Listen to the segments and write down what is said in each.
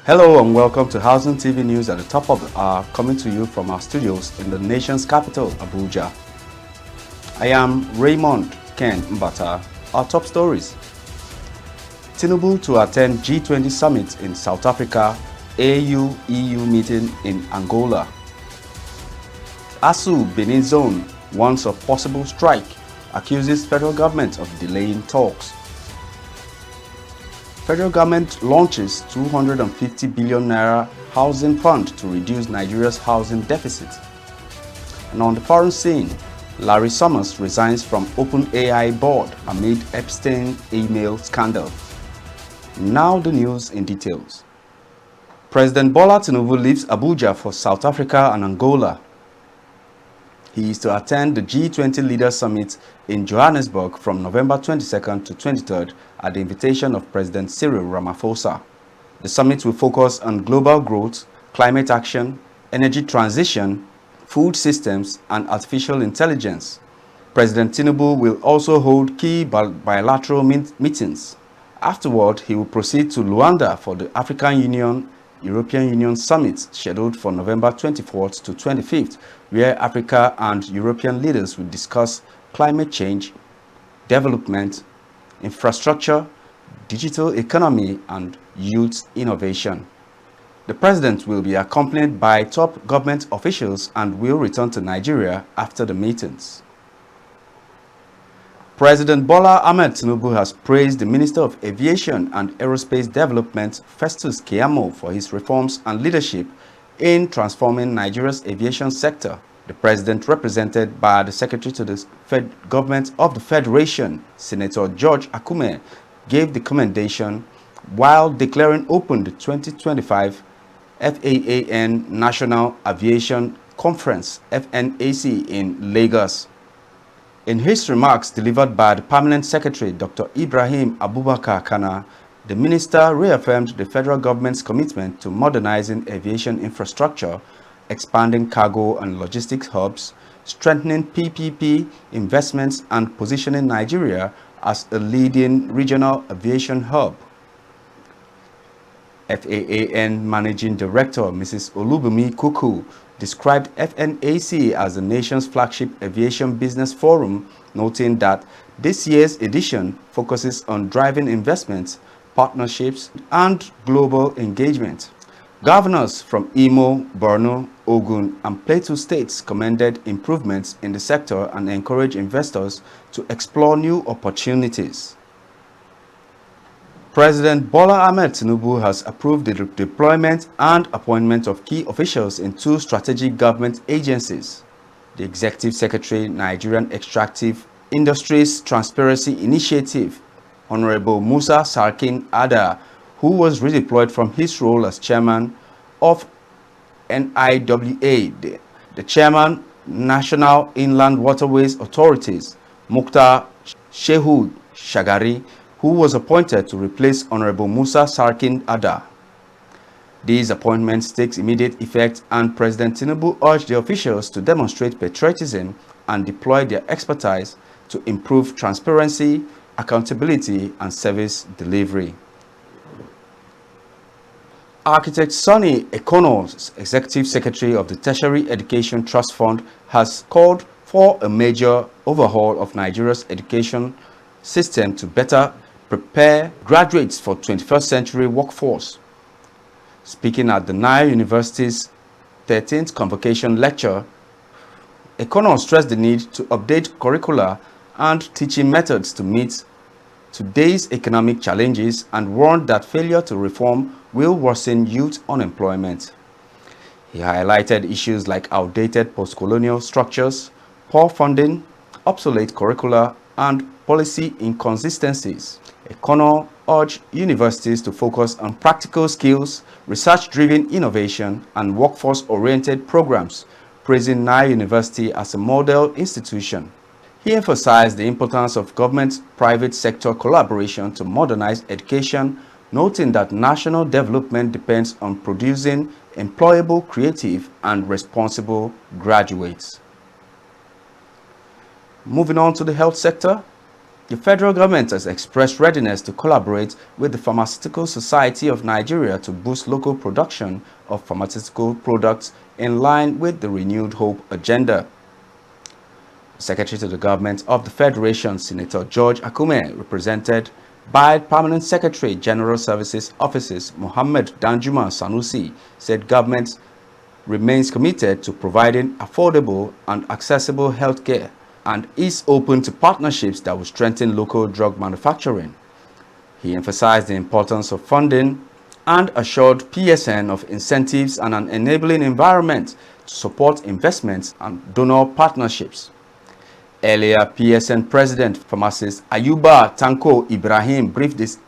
Hello and welcome to Housing TV News at the top of the hour, coming to you from our studios in the nation's capital, Abuja. I am Raymond Ken Mbata. Our top stories: Tinubu to attend G20 summit in South Africa, AU-EU meeting in Angola. ASU Benin Zone warns of possible strike, accuses federal government of delaying talks. Federal government launches 250 billion naira housing fund to reduce Nigeria's housing deficit. And on the foreign scene, Larry Summers resigns from OpenAI board amid Epstein email scandal. Now the news in details. President Bola Tinubu leaves Abuja for South Africa and Angola. He is to attend the G20 Leaders Summit in Johannesburg from November 22nd to 23rd at the invitation of President Cyril Ramaphosa. The summit will focus on global growth, climate action, energy transition, food systems, and artificial intelligence. President Tinubu will also hold key bilateral meetings. Afterward, he will proceed to Luanda for the African Union European Union Summit scheduled for November 24th to 25th, where Africa and European leaders will discuss climate change, development, infrastructure, digital economy, and youth innovation. The president will be accompanied by top government officials and will return to Nigeria after the meetings. President Bola Ahmed Tinubu has praised the Minister of Aviation and Aerospace Development, Festus Keyamo, for his reforms and leadership in transforming Nigeria's aviation sector. The president, represented by the Secretary to the Government of the Federation, Senator George Akume, gave the commendation while declaring open the 2025 FAAN National Aviation Conference, FNAC, in Lagos. In his remarks delivered by the Permanent Secretary, Dr. Ibrahim Abubakar Kana, the minister reaffirmed the federal government's commitment to modernizing aviation infrastructure, expanding cargo and logistics hubs, strengthening PPP investments, and positioning Nigeria as a leading regional aviation hub. FAAN Managing Director Mrs. Olubumi Kuku described FNAC as the nation's flagship aviation business forum, noting that this year's edition focuses on driving investments, partnerships, and global engagement. Governors from Imo, Borno, Ogun, and Plateau states commended improvements in the sector and encouraged investors to explore new opportunities. President Bola Ahmed Tinubu has approved the deployment and appointment of key officials in two strategic government agencies. The Executive Secretary, Nigerian Extractive Industries Transparency Initiative, Honorable Musa Sarkin Ada, who was redeployed from his role as chairman of NIWA, the chairman, National Inland Waterways Authorities, Mukhtar Shehu Shagari, who was appointed to replace Honorable Musa Sarkin Ada. These appointments take immediate effect, and President Tinubu urged the officials to demonstrate patriotism and deploy their expertise to improve transparency, accountability, and service delivery. Architect Sonny Ekono, Executive Secretary of the Tertiary Education Trust Fund, has called for a major overhaul of Nigeria's education system to better prepare graduates for 21st century workforce. Speaking at the Nile University's 13th Convocation Lecture, Ekono stressed the need to update curricula and teaching methods to meet today's economic challenges and warned that failure to reform will worsen youth unemployment. He highlighted issues like outdated post-colonial structures, poor funding, obsolete curricula, and policy inconsistencies. Ekono urged universities to focus on practical skills, research-driven innovation, and workforce-oriented programs, praising Nile University as a model institution. He emphasized the importance of government-private sector collaboration to modernize education, noting that national development depends on producing employable, creative, and responsible graduates. Moving on to the health sector, The federal government has expressed readiness to collaborate with the Pharmaceutical Society of Nigeria to boost local production of pharmaceutical products in line with the Renewed Hope agenda. Secretary to the Government of the Federation, Senator George Akume, represented by Permanent Secretary General Services Offices Mohammed Danjuma Sanusi, said government remains committed to providing affordable and accessible healthcare and is open to partnerships that will strengthen local drug manufacturing. He emphasized the importance of funding and assured PSN of incentives and an enabling environment to support investments and donor partnerships. Earlier, PSN President Pharmacist Ayuba Tanko Ibrahim briefed this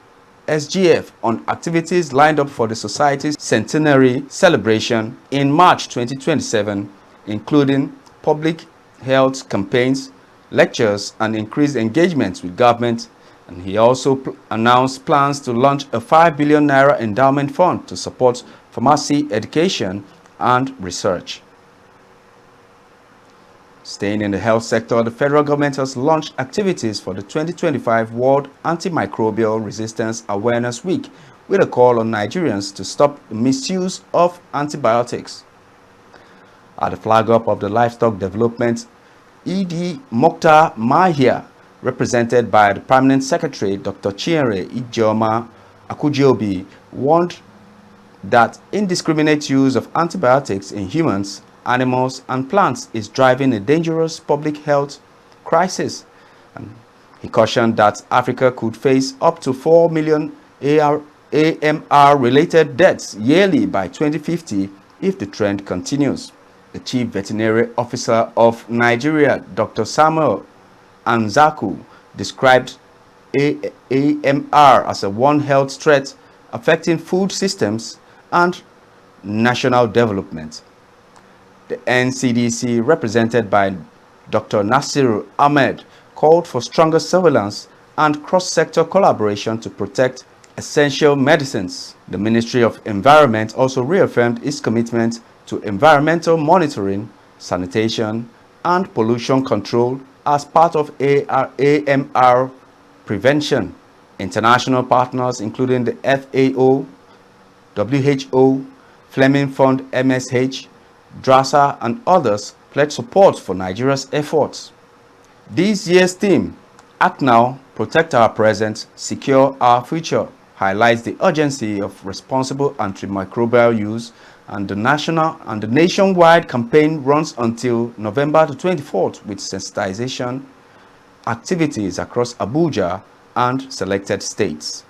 SGF on activities lined up for the Society's centenary celebration in March 2027, including public health campaigns, lectures, and increased engagement with government. And he also announced plans to launch a 5 billion naira endowment fund to support pharmacy education and research. Staying in the health sector, the federal government has launched activities for the 2025 World Antimicrobial Resistance Awareness Week with a call on Nigerians to stop the misuse of antibiotics. At the flag up of the Livestock Development, E.D. Mokhtar Mahia, represented by the Permanent Secretary Dr. Chiere Ijeoma Akujiobi, warned that indiscriminate use of antibiotics in humans, animals, and plants is driving a dangerous public health crisis. And he cautioned that Africa could face up to 4 million AMR-related deaths yearly by 2050 if the trend continues. The Chief Veterinary Officer of Nigeria, Dr. Samuel Anzaku, described AMR as a one health threat affecting food systems and national development. The NCDC, represented by Dr. Nasiru Ahmed, called for stronger surveillance and cross-sector collaboration to protect essential medicines. The Ministry of Environment also reaffirmed its commitment to environmental monitoring, sanitation, and pollution control as part of AMR prevention. International partners, including the FAO, WHO, Fleming Fund MSH, DRASA, and others, pledged support for Nigeria's efforts. This year's theme, Act Now, Protect Our Present, Secure Our Future, highlights the urgency of responsible antimicrobial use, and the nationwide campaign runs until November the 24th with sensitization activities across Abuja and selected states.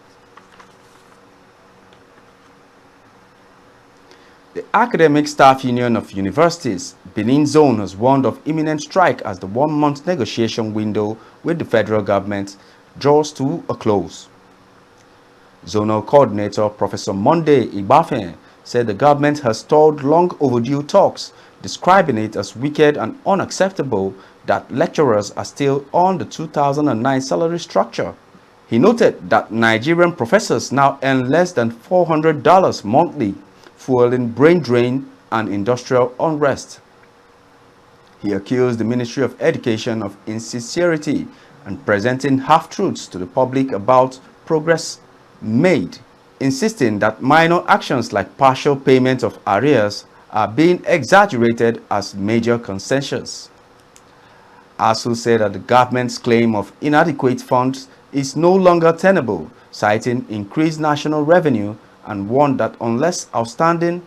The Academic Staff Union of Universities, Benin Zone, has warned of imminent strike as the one-month negotiation window with the federal government draws to a close. Zonal Coordinator Professor Monday Igbafen said the government has stalled long overdue talks, describing it as wicked and unacceptable that lecturers are still on the 2009 salary structure. He noted that Nigerian professors now earn less than $400 monthly, fueling brain drain and industrial unrest. He accused the Ministry of Education of insincerity and presenting half-truths to the public about progress made, insisting that minor actions like partial payment of arrears are being exaggerated as major concessions. ASU said that the government's claim of inadequate funds is no longer tenable, citing increased national revenue, and warned that unless outstanding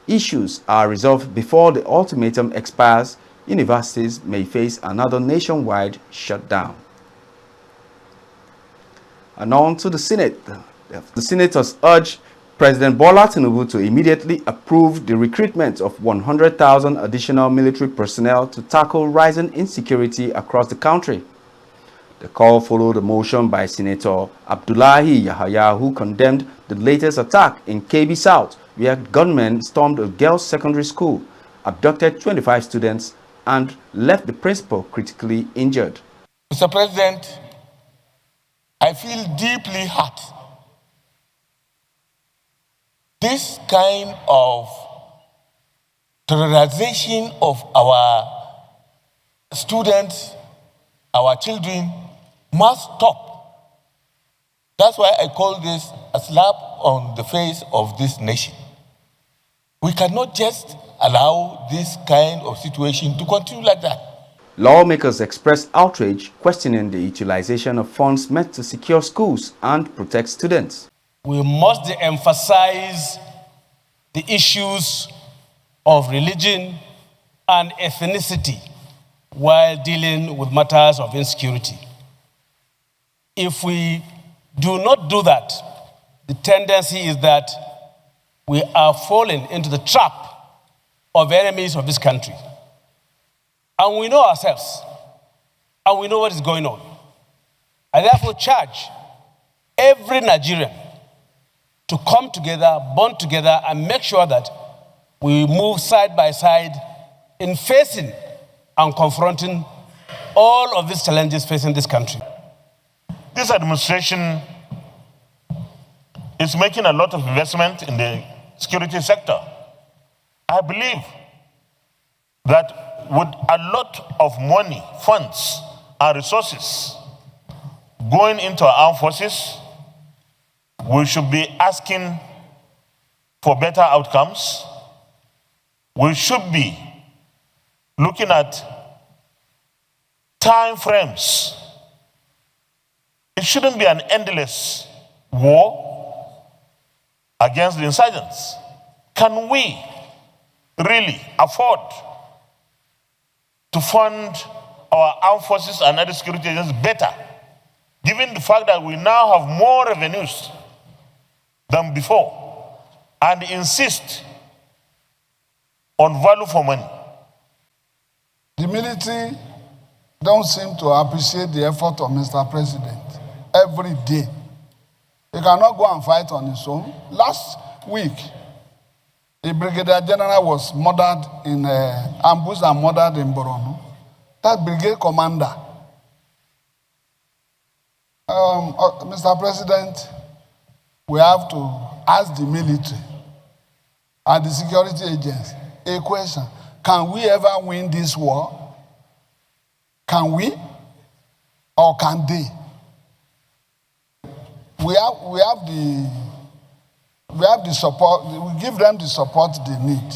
issues are resolved before the ultimatum expires, universities may face another nationwide shutdown. And on to the Senate. The senators urged President Bola Tinubu to immediately approve the recruitment of 100,000 additional military personnel to tackle rising insecurity across the country. The call followed a motion by Senator Abdullahi Yahaya, who condemned the latest attack in KB South, where gunmen stormed a girls' secondary school, abducted 25 students, and left the principal critically injured. Mr. President, I feel deeply hurt. This kind of terrorization of our students, our children, must stop. That's why I call this a slap on the face of this nation. We cannot just allow this kind of situation to continue like that. Lawmakers expressed outrage, questioning the utilization of funds meant to secure schools and protect students. We must emphasize the issues of religion and ethnicity while dealing with matters of insecurity. If we do not do that, the tendency is that we are falling into the trap of enemies of this country. And we know ourselves, and we know what is going on. I therefore charge every Nigerian to come together, bond together, and make sure that we move side by side in facing and confronting all of these challenges facing this country. This administration is making a lot of investment in the security sector. I believe that with a lot of money, funds, and resources going into our armed forces, we should be asking for better outcomes. We should be looking at time frames. It shouldn't be an endless war against the insurgents. Can we really afford to fund our armed forces and other security agencies better, given the fact that we now have more revenues than before, and insist on value for money? The military don't seem to appreciate the effort of Mr. President every day. He cannot go and fight on his own. Last week, a brigadier general was murdered in ambush and murdered in Borno. That brigade commander, Mr. President, we have to ask the military and the security agents a question. Can we ever win this war? Can we? Or can they? We have the support, we give them the support they need.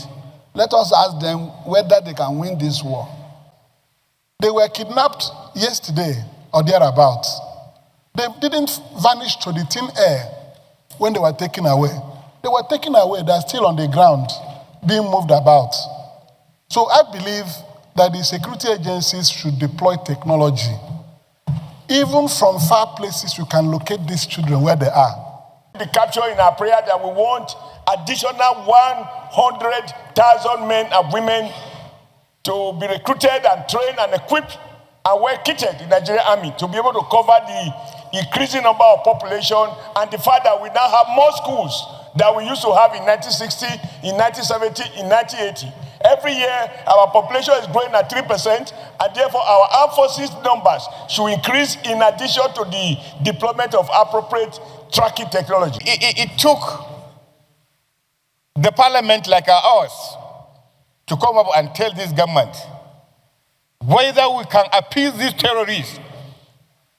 Let us ask them whether they can win this war. They were kidnapped yesterday or thereabouts. They didn't vanish to the thin air when they were taken away. They were taken away, they're still on the ground, being moved about. So I believe that the security agencies should deploy technology. Even from far places, you can locate these children where they are. The capture in our prayer that we want additional 100,000 men and women to be recruited and trained and equipped and well kitted in the Nigerian army to be able to cover the increasing number of population, and the fact that we now have more schools than we used to have in 1960, in 1970, in 1980. Every year, our population is growing at 3%, and therefore our armed forces numbers should increase in addition to the deployment of appropriate tracking technology. It took the parliament like ours to come up and tell this government whether we can appease these terrorists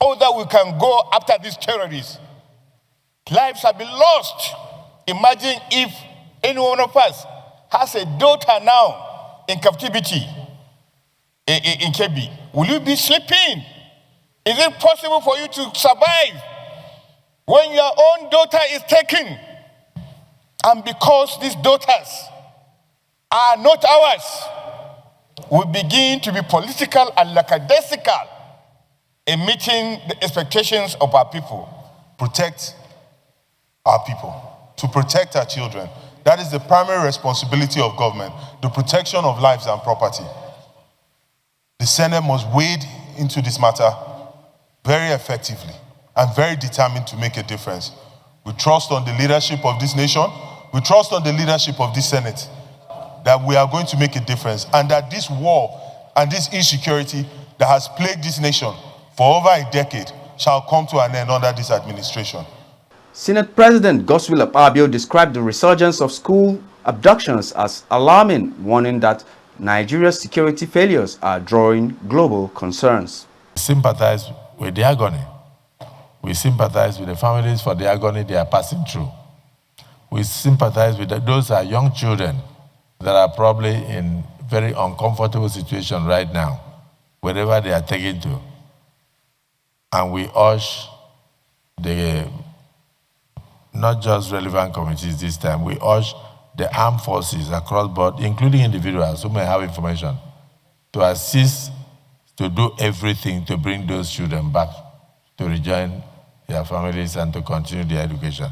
or that we can go after these terrorists. Lives have been lost. Imagine if any one of us has a daughter now in captivity in Kebbi. Will you be sleeping? Is it possible for you to survive when your own daughter is taken? And because these daughters are not ours, we begin to be political and lackadaisical in meeting the expectations of our people. Protect our people, to protect our children. That is the primary responsibility of government, the protection of lives and property. The Senate must wade into this matter very effectively and very determined to make a difference. We trust on the leadership of this nation. We trust on the leadership of this Senate that we are going to make a difference, and that this war and this insecurity that has plagued this nation for over a decade shall come to an end under this administration. Senate President Godswill Akpabio described the resurgence of school abductions as alarming, warning that Nigeria's security failures are drawing global concerns. Sympathize with the agony. We sympathize with the families for the agony they are passing through. We sympathize with those are young children that are probably in very uncomfortable situation right now, wherever they are taken to. And we urge not just relevant committees this time, we urge the armed forces across board, including individuals who may have information, to assist to do everything to bring those children back to rejoin their families and to continue their education.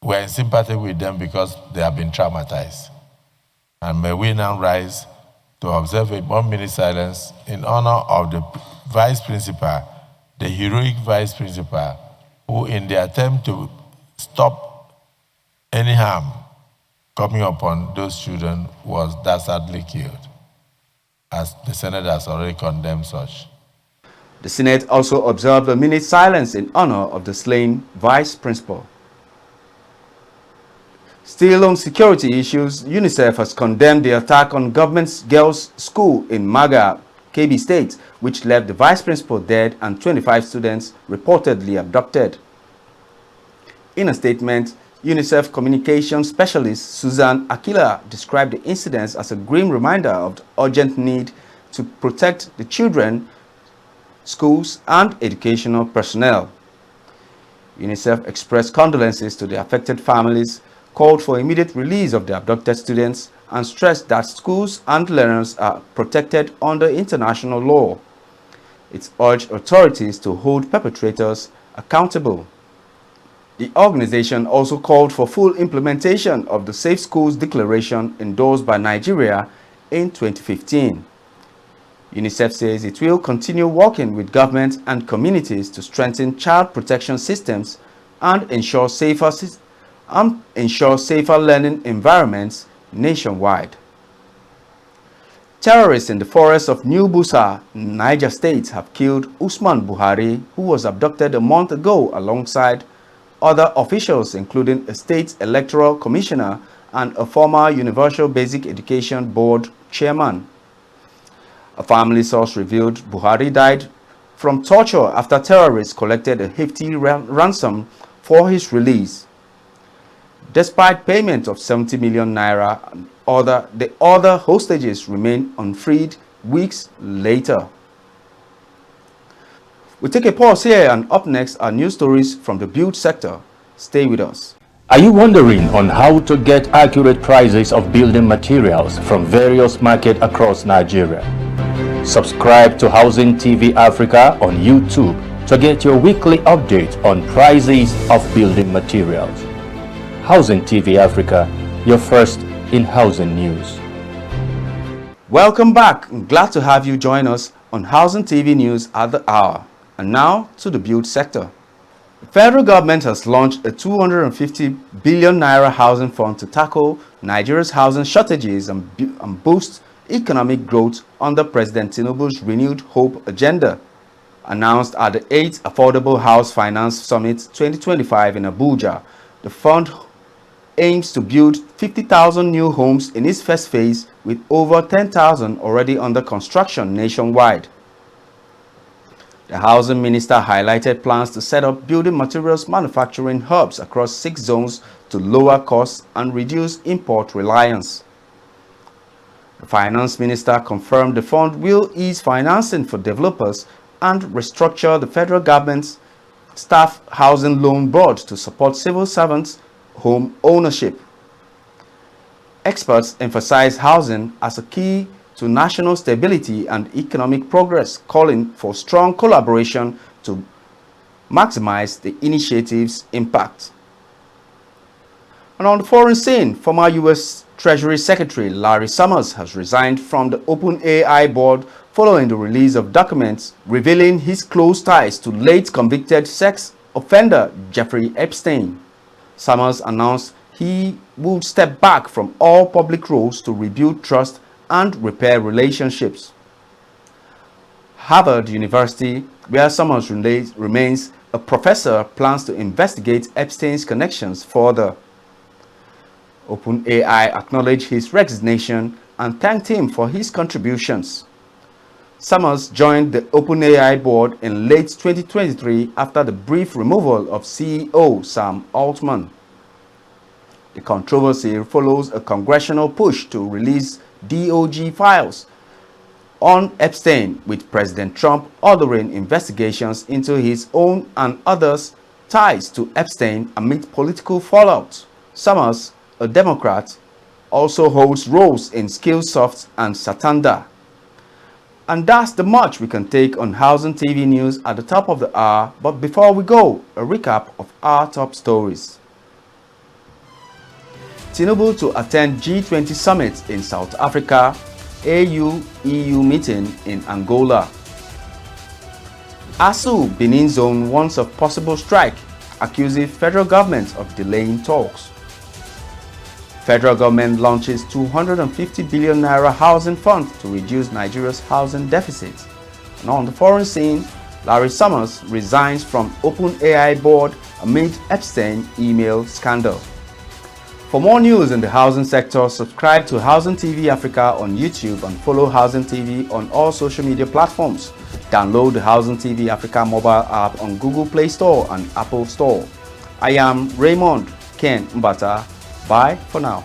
We're in sympathy with them because they have been traumatized. And may we now rise to observe a 1 minute silence in honor of the vice principal, the heroic vice principal, who in the attempt to stop any harm coming upon those children was dastardly killed, as the Senate has already condemned such. The Senate also observed a minute silence in honor of the slain vice principal. Still on security issues, UNICEF has condemned the attack on government girls' school in Maga, Kebbi State, which left the vice principal dead and 25 students reportedly abducted. In a statement, UNICEF communications specialist Susan Akila described the incidents as a grim reminder of the urgent need to protect the children, schools, and educational personnel. UNICEF expressed condolences to the affected families, called for immediate release of the abducted students, and stressed that schools and learners are protected under international law. It urged authorities to hold perpetrators accountable. The organization also called for full implementation of the Safe Schools Declaration endorsed by Nigeria in 2015. UNICEF says it will continue working with governments and communities to strengthen child protection systems and ensure safer learning environments nationwide. Terrorists in the forests of New Busa, Niger State, have killed Usman Buhari, who was abducted a month ago alongside other officials, including a state electoral commissioner and a former Universal Basic Education Board chairman. A family source revealed Buhari died from torture after terrorists collected a hefty ransom for his release. Despite payment of 70 million naira, the other hostages remain unfreed weeks later. We take a pause here, and up next are news stories from the build sector. Stay with us. Are you wondering on how to get accurate prices of building materials from various markets across Nigeria? Subscribe to Housing TV Africa on YouTube to get your weekly update on prices of building materials. Housing TV Africa, your first in housing news. Welcome back. I'm glad to have you join us on Housing TV News at the hour. And now to the build sector. The federal government has launched a 250 billion naira housing fund to tackle Nigeria's housing shortages and boost economic growth under President Tinubu's renewed hope agenda. Announced at the 8th Affordable House Finance Summit 2025 in Abuja, the fund aims to build 50,000 new homes in its first phase, with over 10,000 already under construction nationwide. The housing minister highlighted plans to set up building materials manufacturing hubs across 6 zones to lower costs and reduce import reliance. The finance minister confirmed the fund will ease financing for developers and restructure the federal government's staff housing loan board to support civil servants' home ownership. Experts emphasize housing as a key to national stability and economic progress, calling for strong collaboration to maximize the initiative's impact. And on the foreign scene, former U.S. Treasury Secretary Larry Summers has resigned from the OpenAI board following the release of documents revealing his close ties to late convicted sex offender Jeffrey Epstein. Summers announced he would step back from all public roles to rebuild trust and repair relationships. Harvard University, where Summers remains a professor, plans to investigate Epstein's connections further. OpenAI acknowledged his resignation and thanked him for his contributions. Summers joined the OpenAI board in late 2023 after the brief removal of CEO Sam Altman. The controversy follows a congressional push to release DOJ files on Epstein, with President Trump ordering investigations into his own and others' ties to Epstein amid political fallout. Summers, a Democrat, also holds roles in Skillsoft and Santander. And that's the much we can take on Housing TV News at the top of the hour. But before we go, a recap of our top stories. Tinubu to attend G20 summit in South Africa, AU-EU meeting in Angola. ASU Benin Zone warns of possible strike, accusing federal government of delaying talks. Federal government launches 250 billion naira housing fund to reduce Nigeria's housing deficit. And on the foreign scene, Larry Summers resigns from OpenAI board amid Epstein email scandal. For more news in the housing sector, subscribe to Housing TV Africa on YouTube and follow Housing TV on all social media platforms. Download the Housing TV Africa mobile app on Google Play Store and Apple Store. I am Raymond Ken Mbata. Bye for now.